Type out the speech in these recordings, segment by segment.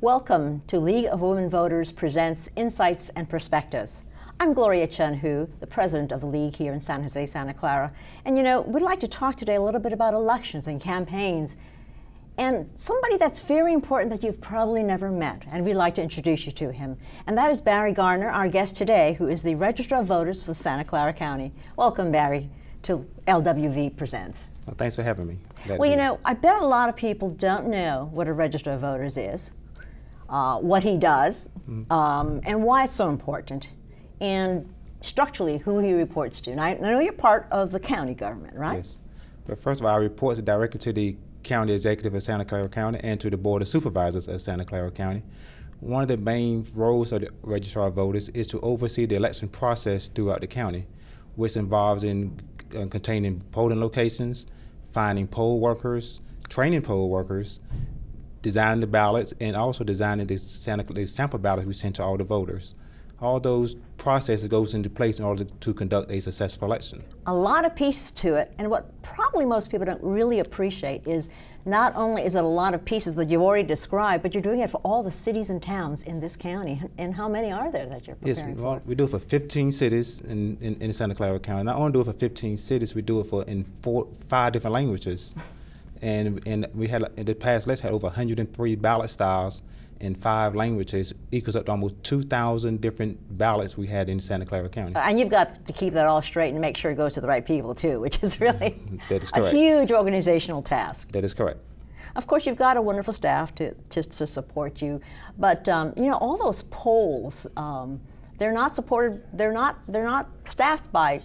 Welcome to League of Women Voters Presents Insights and Perspectives. I'm Gloria Chen-Hu, the president of the League here in San Jose, Santa Clara. And we'd like to talk today a little bit about elections and campaigns and somebody that's very important that you've probably never met, and we'd like to introduce you to him. And that is Barry Garner, our guest today, who is the Registrar of Voters for Santa Clara County. Welcome, Barry, to LWV Presents. Well, thanks for having me. I bet a lot of people don't know what a Registrar of Voters is, what he does, and why it's so important, and structurally who he reports to. And I know you're part of the county government, right? Yes. But first of all, I report directly to the County Executive of Santa Clara County and to the Board of Supervisors of Santa Clara County. One of the main roles of the Registrar of Voters is to oversee the election process throughout the county, which involves in containing polling locations, finding poll workers, training poll workers, designing the ballots, and also designing the sample ballots we send to all the voters. All those processes goes into place in order to conduct a successful election. A lot of pieces to it, and what probably most people don't really appreciate is not only is it a lot of pieces that you've already described, but you're doing it for all the cities and towns in this county. And how many are there that you're preparing for? Yes, we do it for 15 cities in Santa Clara County. Not only do it for 15 cities, we do it in 5 different languages. and we had, in the past election, had over 103 ballot styles in 5 languages, equals up to almost 2,000 different ballots we had in Santa Clara County. And you've got to keep that all straight and make sure it goes to the right people too, which is really That is a huge organizational task. That is correct. Of course, you've got a wonderful staff to support you, but all those polls, they're not supported. They're not staffed by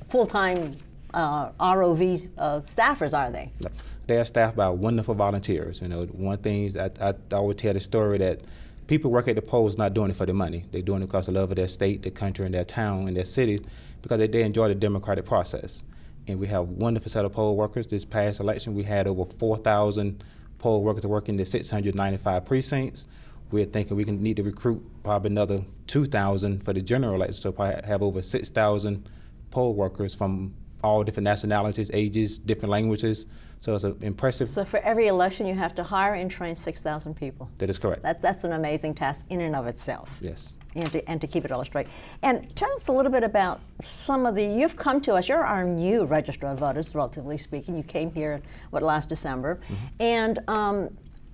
full-time ROV staffers, are they? No. They are staffed by wonderful volunteers. One thing is I always tell the story that people work at the polls not doing it for the money. They're doing it because of love of their state, their country, and their town, and their city, because they enjoy the democratic process. And we have a wonderful set of poll workers. This past election, we had over 4,000 poll workers working in the 695 precincts. We're thinking we need to recruit probably another 2,000 for the general election, so probably have over 6,000 poll workers from all different nationalities, ages, different languages. So it's an impressive. So for every election, you have to hire and train 6,000 people. That is correct. That's an amazing task in and of itself. Yes. And to keep it all straight. And tell us a little bit about you've come to us, you're our new Registrar of Voters, relatively speaking. You came here, last December. And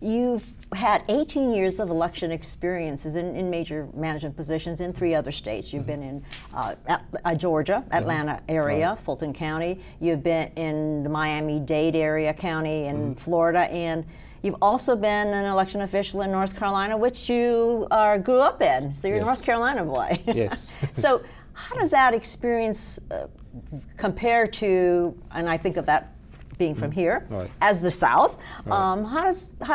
you've had 18 years of election experiences in major management positions in 3 other states. You've been in Georgia, Atlanta area, Fulton County. You've been in the Miami-Dade area county in Florida, and you've also been an election official in North Carolina, which you grew up in. So you're a North Carolina boy. Yes. So how does that experience compare to, and I think of that being from here, as the South, how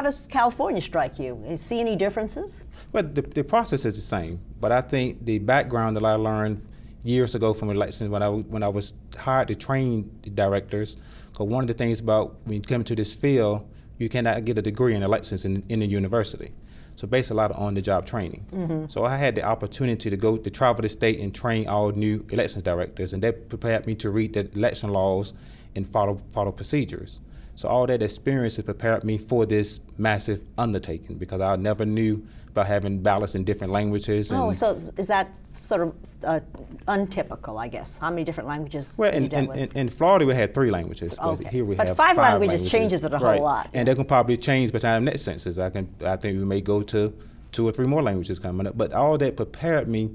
does California strike you? You see any differences? Well, the process is the same, but I think the background that I learned years ago from elections when I was hired to train the directors, because one of the things about when you come to this field, you cannot get a degree in elections in the university. So basically a lot of on-the-job training. So I had the opportunity to travel the state and train all new elections directors, and that prepared me to read the election laws and follow procedures. So all that experience has prepared me for this massive undertaking, because I never knew about having ballots in different languages. So is that sort of untypical, I guess? How many different languages? Well, in Florida we had 3 languages, but here we have 5 languages. languages changes it a whole lot. And they can probably change by the time next census. I think we may go to 2 or 3 more languages coming up. But all that prepared me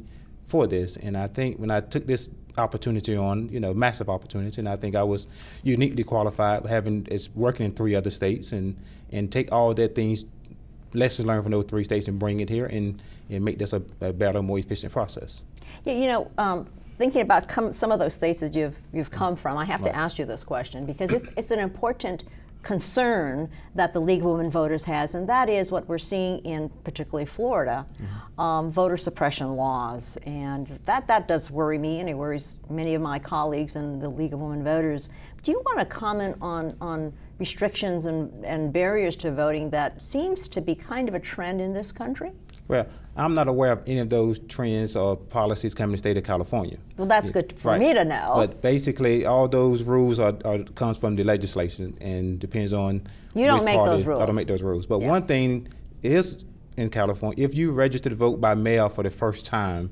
for this, and I think when I took this opportunity on, massive opportunity, and I think I was uniquely qualified, working in 3 other states, and take all that lessons learned from those 3 states and bring it here and make this a better, more efficient process. Yeah, thinking about some of those states that you've come from, I have to ask you this question, because it's an important concern that the League of Women Voters has, and that is what we're seeing in particularly Florida, voter suppression laws. And that does worry me, and it worries many of my colleagues in the League of Women Voters. Do you want to comment on restrictions and barriers to voting that seems to be kind of a trend in this country? Well, I'm not aware of any of those trends or policies coming to the state of California. Well, that's good for me to know. But basically, all those rules comes from the legislation and depends on you don't make those rules. I don't make those rules. But one thing is in California, if you register to vote by mail for the first time,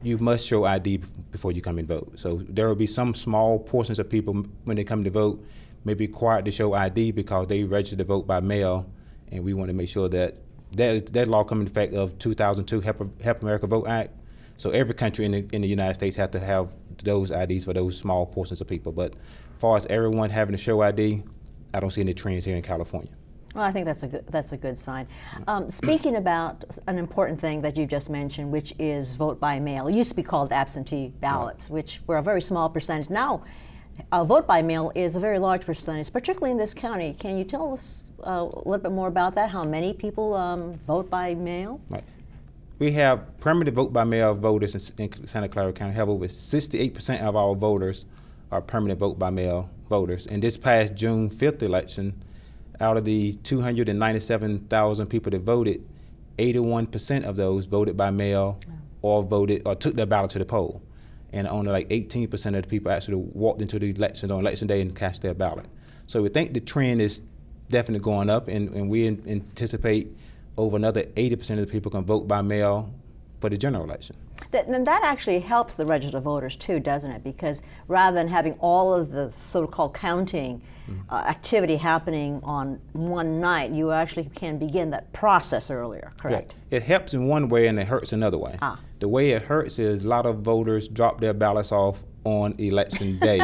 you must show ID before you come and vote. So there will be some small portions of people when they come to vote may be required to show ID because they registered to vote by mail, and we want to make sure that that law come into effect of 2002 Help America Vote Act. So every country in the United States have to have those IDs for those small portions of people. But as far as everyone having to show ID, I don't see any trends here in California. Well, I think that's a good sign. Speaking about an important thing that you just mentioned, which is vote by mail. It used to be called absentee ballots, which were a very small percentage. Now, vote by mail is a very large percentage, particularly in this county. Can you tell us a little bit more about that? How many people vote by mail? Right. We have permanent vote by mail voters in Santa Clara County. Have over 68% of our voters are permanent vote by mail voters. In this past June 5th election, out of the 297,000 people that voted, 81% of those voted by mail or took their ballot to the poll. And only like 18% of the people actually walked into the elections on election day and cast their ballot. So we think the trend is definitely going up, and we anticipate over another 80% of the people can vote by mail for the general election. And that actually helps the registered voters too, doesn't it? Because rather than having all of the so-called counting activity happening on one night, you actually can begin that process earlier, correct? Yeah. It helps in one way and it hurts another way. The way it hurts is a lot of voters drop their ballots off on election day.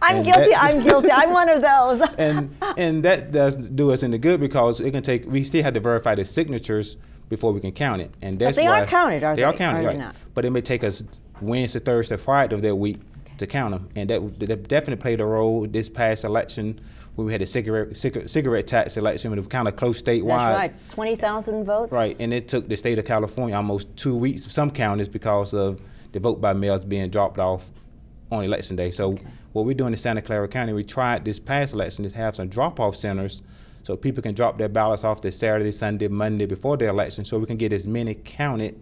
I'm guilty, I'm one of those. and that doesn't do us any good because it can take, we still have to verify the signatures before we can count it. And that's but they why are counted, are they? They are counted, right. Not? But it may take us Wednesday, Thursday, Friday of that week to count them. And that definitely played a role this past election when we had the cigarette tax election, when it was kind of close statewide. That's right, 20,000 votes. Right, and it took the state of California almost 2 weeks, some counties, because of the vote by mail being dropped off on election day. So what we're doing in Santa Clara County, we tried this past election to have some drop-off centers so people can drop their ballots off this Saturday, Sunday, Monday before the election, so we can get as many counted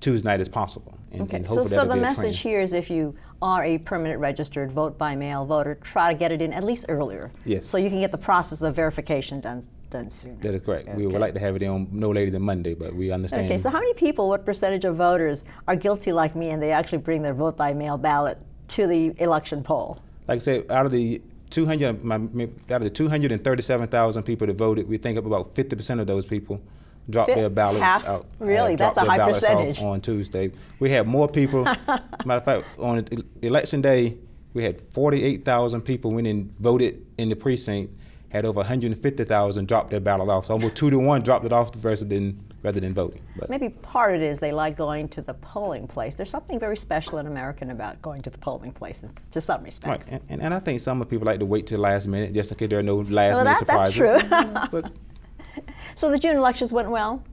Tuesday night as possible. And hopefully so the message here is if you are a permanent registered vote by mail voter, try to get it in at least earlier. Yes. So you can get the process of verification done sooner. That is correct. We would like to have it in no later than Monday, but we understand. Okay, so how many people, what percentage of voters are guilty like me and they actually bring their vote by mail ballot to the election poll? Like I said, out of the 237,000 people that voted, we think of about 50% of those people dropped their ballots out. Really? That's a high percentage. On Tuesday. We had more people, matter of fact, on election day, we had 48,000 people went and voted in the precinct, had over 150,000 drop their ballot off. So almost 2 to 1 dropped it off rather than voting. But maybe part of it is they like going to the polling place. There's something very special and American about going to the polling place to some respects. Right, and I think some people like to wait till the last minute just in case there are no last minute surprises. That's true. But so the June elections went well?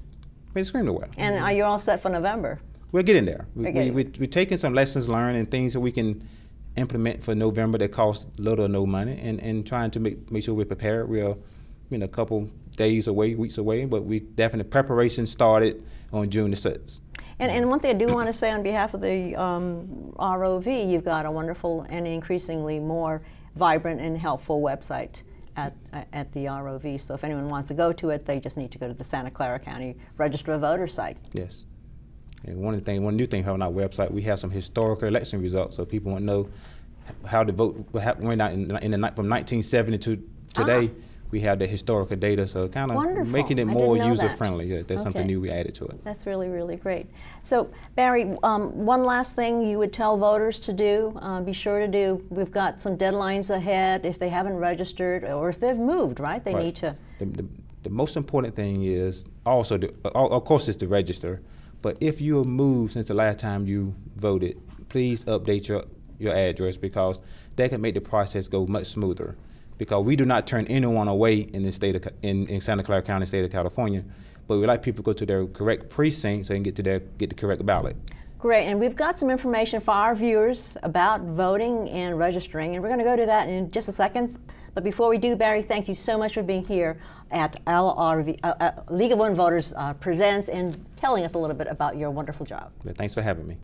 Went extremely well. And are you all set for November? We're getting there. We're taking some lessons learned and things that we can implement for November that cost little or no money, and trying to make sure we're prepared. We're a couple days away, weeks away, but we definitely preparation started on June the 6th. And one thing I do want to say on behalf of the ROV, you've got a wonderful and increasingly more vibrant and helpful website at the ROV. So if anyone wants to go to it, they just need to go to the Santa Clara County Register of Voters site. Yes. And one new thing on our website, we have some historical election results, so people want to know how the vote went out from 1970 to today. We have the historical data, so kind of making it more user-friendly. Yeah, that's something new we added to it. That's really, really great. So, Barry, one last thing you would tell voters to do, be sure to do, we've got some deadlines ahead if they haven't registered or if they've moved, right? They need to. The most important thing is also, of course, it's to register, but if you have moved since the last time you voted, please update your address because that can make the process go much smoother. Because we do not turn anyone away in the state of, in Santa Clara County, state of California, but we like people to go to their correct precinct so they can get the correct ballot. Great, and we've got some information for our viewers about voting and registering, and we're going to go to that in just a second. But before we do, Barry, thank you so much for being here at LRV, League of Women Voters Presents and telling us a little bit about your wonderful job. Thanks for having me.